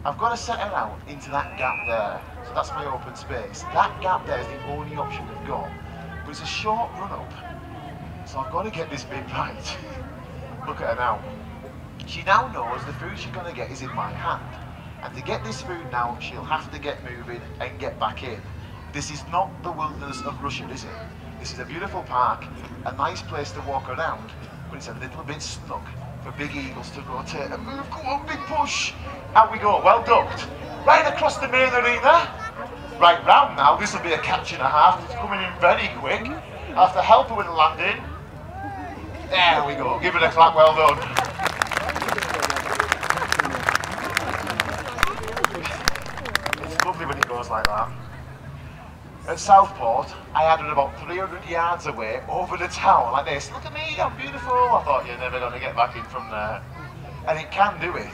I've got to set her out into that gap there. So that's my open space. That gap there is the only option we've got. But it's a short run up. So I've got to get this bit right. Look at her now. She now knows the food she's going to get is in my hand. And to get this food now, she'll have to get moving and get back in. This is not the wilderness of Russia, is it? This is a beautiful park, a nice place to walk around, but it's a little bit snug for big eagles to rotate and move. Go on, big push. Out we go, well ducked. Right across the main arena. Right round now, this will be a catch and a half. It's coming in very quick. I'll have to help her with the landing. There we go, give it a clap, well done. It's lovely when it goes like that. At Southport, I had her about 300 yards away over the tower like this. Look at me, I'm beautiful. I thought you're never going to get back in from there. And it can do it.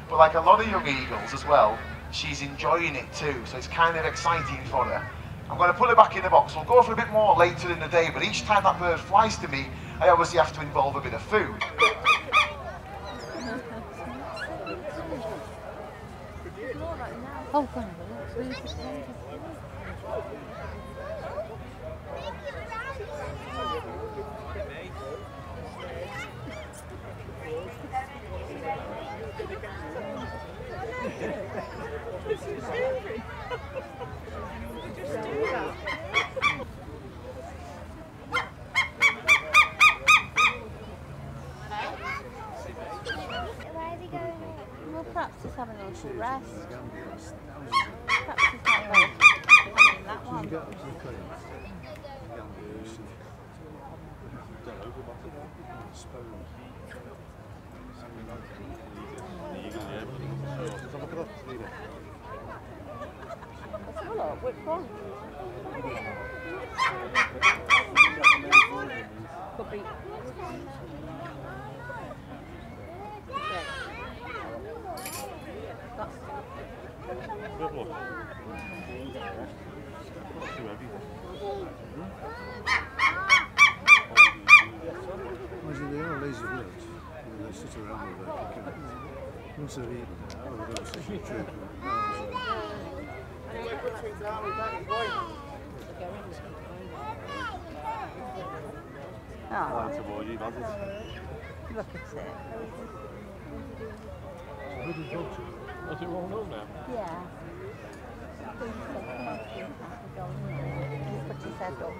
But like a lot of young eagles as well, she's enjoying it too. So it's kind of exciting for her. I'm going to put her back in the box. We'll go for a bit more later in the day, but each time that bird flies to me, I obviously have to involve a bit of food. Oh, well, perhaps just having a little rest. Perhaps just not going that one. Let's have a look, which one? Could be. Good luck. Too heavy. Imagine they are lazy birds. They sit around with their cooking. Once they've eaten, they'll go sit in a tree. Oh, It's a boy, you lads. look at it. Does it roll up now? Yeah. He's put his head up.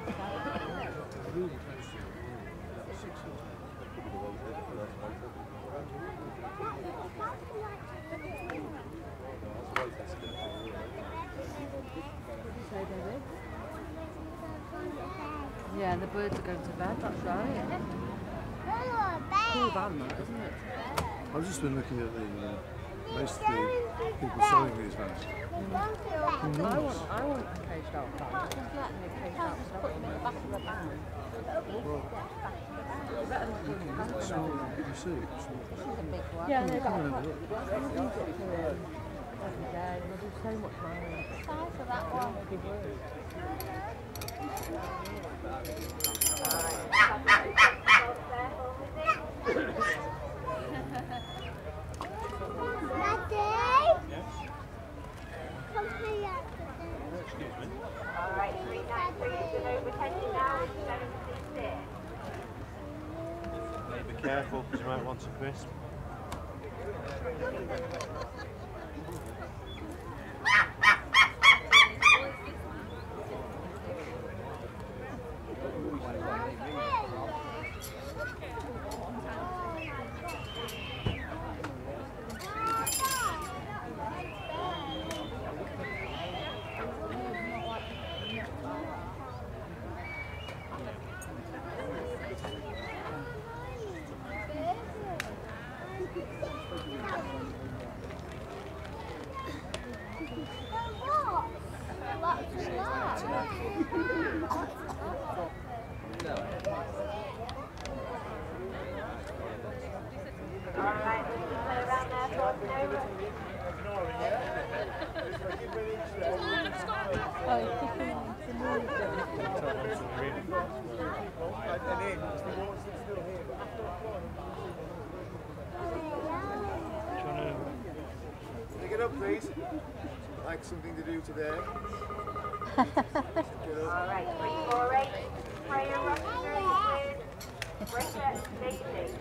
Yeah, the birds are going to bed, that's right. Cool van, that, isn't it? I've just been looking at the most of the people selling these vans. I want a caged out van. Just let me caged out, so put them in the back of the van. So, you see, This is a big one. Yeah, no, come and that's have a look. I use it for every day, and I do so much money. The size of that one. Alright, 393 is over 10 now, 766. Be careful, because you might want some crisp. please. Like something to do today. All right, 348. Prayer Roxbury with Bridget Daisy.